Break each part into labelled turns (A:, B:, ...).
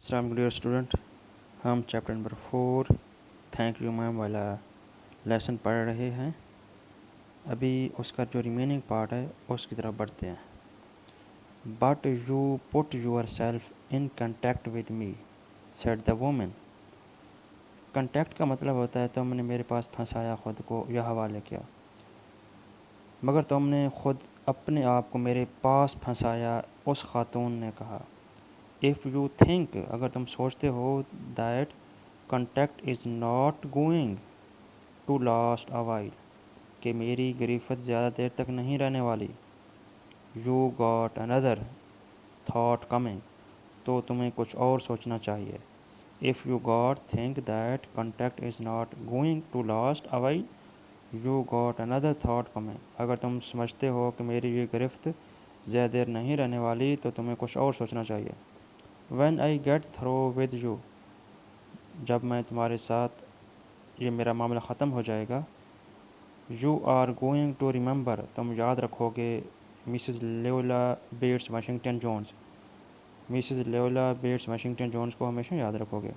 A: السلام dear student, ہم chapter number 4 thank you ma'am والا لیسن پڑھ رہے ہیں۔ ابھی اس کا جو ریمیننگ پارٹ ہے اس کی طرف بڑھتے ہیں۔ But you put your self in contact with me said the woman. Contact کا مطلب ہوتا ہے تم نے میرے پاس پھنسایا خود کو یا حوالے کیا، مگر تم نے خود اپنے آپ کو میرے پاس پھنسایا، اس خاتون نے کہا۔ اف یو تھنک، اگر تم سوچتے ہو that contact is not going to last a while, کہ میری گرفت زیادہ دیر تک نہیں رہنے والی، you got another thought coming, تو تمہیں کچھ اور سوچنا چاہیے۔ If you got think that contact is not going to last a while you got another thought coming, اگر تم سمجھتے ہو کہ میری یہ گرفت زیادہ دیر نہیں رہنے والی تو تمہیں کچھ اور سوچنا چاہیے۔ When I get through with you, جب میں تمہارے ساتھ یہ میرا معاملہ ختم ہو جائے گا، you are going to remember, تم یاد رکھو گے Mrs Luella Bates Washington Jones, Mrs Luella Bates Washington Jones کو ہمیشہ یاد رکھو گے۔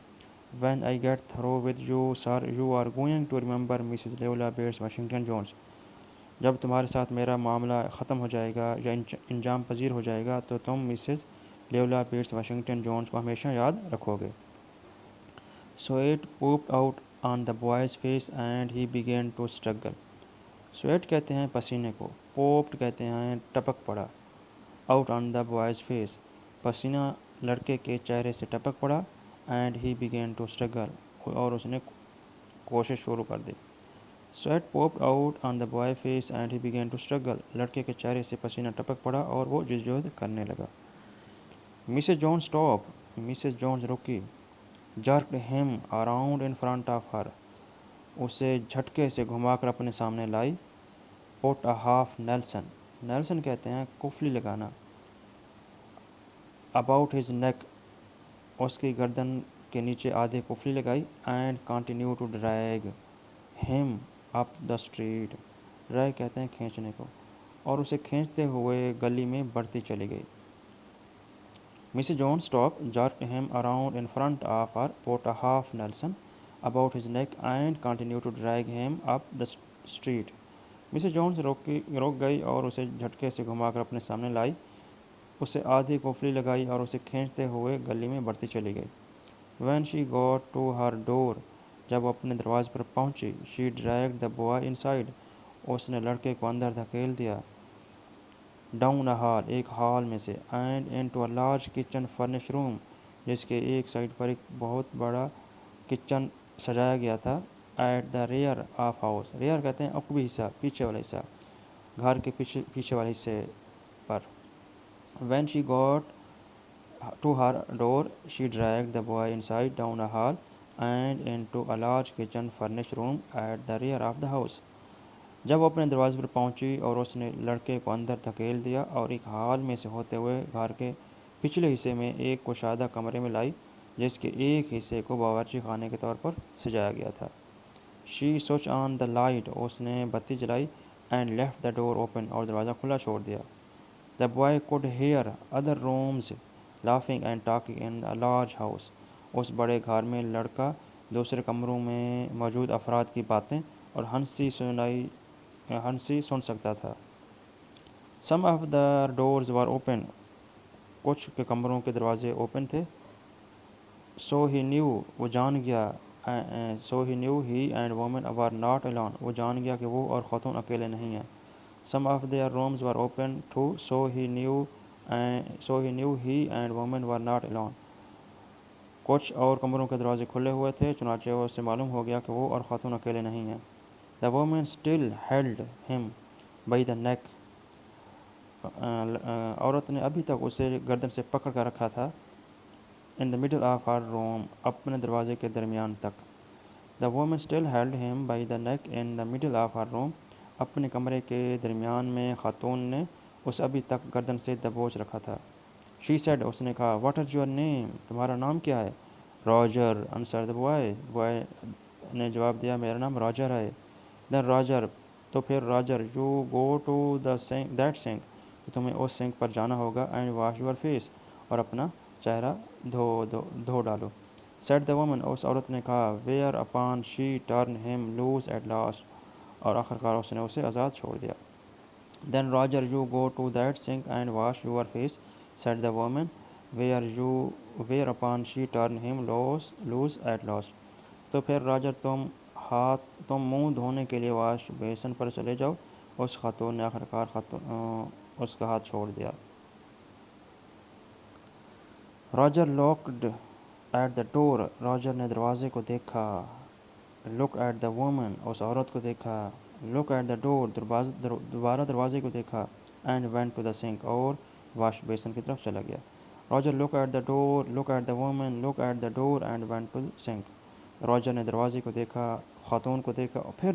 A: When I get through with you sir you are going to remember Mrs Luella Bates Washington Jones, جب تمہارے ساتھ میرا معاملہ ختم ہو جائے گا یا انجام پذیر ہو جائے گا تو تم Mrs Luella Bates Washington Jones کو ہمیشہ یاد رکھو گے۔ Sweat popped out on the boy's face and he begin to struggle. Sweat کہتے ہیں پسینے کو، پوپڈ کہتے ہیں ٹپک پڑا، out on the boy's face, پسینہ لڑکے کے چہرے سے ٹپک پڑا، and he begin to struggle, اور اس نے کوشش شروع کر دی۔ Sweat popped out on the boy face and he begin to struggle, لڑکے کے چہرے سے پسینہ ٹپک پڑا اور وہ جدوجہد کرنے لگا۔ Mrs Jones stop, Mrs Jones رکی، جرکڈ him around in front of ہر، اسے جھٹکے سے گھما کر اپنے سامنے لائی۔ پٹ اے ہاف نیلسن، نیلسن کہتے ہیں کفلی لگانا، اباؤٹ ہز نیک، اس کی گردن کے نیچے آدھے کفلی لگائی، and continue to drag him up the street, drag کہتے ہیں کھینچنے کو، اور اسے کھینچتے ہوئے گلی میں بڑھتی چلی گئی۔ Mrs Jones stop, jerked him around in front of her, put a half nelson about his neck and continue to drag him up the street. Mrs Jones رک گئی اور اسے جھٹکے سے گھما کر اپنے سامنے لائی، اسے آدھی کفلی لگائی اور اسے کھینچتے ہوئے گلی میں بڑھتی چلی گئی۔ When she got to her door, جب وہ اپنے دروازے پر پہنچی، she dragged the boy inside, اس نے لڑکے کو اندر دھکیل دیا، ڈاؤن اے ہال، ایک ہال میں سے، and into a large kitchen furnish room, جس کے ایک سائڈ پر ایک بہت بڑا کچن سجایا گیا تھا، at the rear of house, rear کہتے ہیں عقبی حصہ، پیچھے والا حصہ، گھر کے پیچھے والے حصے پر۔ When she got to her door she dragged the boy inside down a hall and into a large kitchen furnish room at the rear of the house, جب وہ اپنے دروازے پر پہنچی اور اس نے لڑکے کو اندر دھکیل دیا اور ایک ہال میں سے ہوتے ہوئے گھر کے پچھلے حصے میں ایک کشادہ کمرے میں لائی جس کے ایک حصے کو باورچی خانے کے طور پر سجایا گیا تھا۔ شی سوئچ آن دا لائٹ، اس نے بتی جلائی، and left the door open, اور دروازہ کھلا چھوڑ دیا۔ The boy could hear other rooms laughing and talking in a large house, اس بڑے گھر میں لڑکا دوسرے کمروں میں موجود افراد کی باتیں اور ہنسی سن سکتا تھا۔ Some of the doors were open, کچھ کے کمروں کے دروازے اوپن تھے۔ سو ہی نیو، وہ جان گیا، so he knew he and woman were not alone, وہ جان گیا کہ وہ اور خاتون اکیلے نہیں ہیں۔ Some of their rooms were open too, so he knew he and woman were not alone, کچھ اور کمروں کے دروازے کھلے ہوئے تھے، چنانچہ اس سے معلوم ہو گیا کہ وہ اور خاتون اکیلے نہیں ہیں۔ دا woman still held him by the نیک، عورت نے ابھی تک اسے گردن سے پکڑ کر رکھا تھا، ان the middle of her room, اپنے دروازے کے درمیان تک۔ The woman still held him by the neck in the middle of her room, اپنے کمرے کے درمیان میں خاتون نے اسے ابھی تک گردن سے دبوچ رکھا تھا۔ شی سیڈ، اس نے کہا، واٹ از یور نیم، تمہارا نام کیا ہے؟ Roger answer the boy, boy نے جواب دیا، میرا نام راجر ہے۔ دین راجر، تو پھر Roger, you go to the that sink, تمہیں اس سنک پر جانا ہوگا، اینڈ واش یور فیس، اور اپنا چہرہ دھو ڈالو. Said the woman, اس عورت نے کہا. Whereupon she turned him loose at last, اور آخرکار اس نے اسے آزاد چھوڑ دیا. Then Roger, you go to that sink and wash your face, said the woman. Whereupon she turned him loose at last. تو پھر راجر تم منہ دھونے کے لیے واش بیسن پر چلے جاؤ. اس خاتون نے آخرکار اس کا ہاتھ چھوڑ دیا. Roger looked at the door. Roger نے دروازے کو دیکھا. Look at the woman. اس عورت کو دیکھا. Look at the door. دوبارہ دروازے کو دیکھا. And went to the sink. اور واش بیسن کی طرف چلا گیا. Roger look at the door, look at the woman, look at the door and went to the sink. Roger نے دروازے کو دیکھا, خاتون کو دیکھا, اور پھر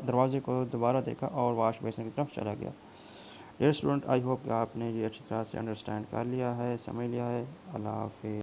A: دروازے کو دوبارہ دیکھا اور واش بیسن کی طرف چلا گیا. ڈیئر اسٹوڈنٹ, آئی ہوپ کہ آپ نے یہ اچھی طرح سے انڈرسٹینڈ کر لیا ہے, سمجھ لیا ہے. اللہ حافظ.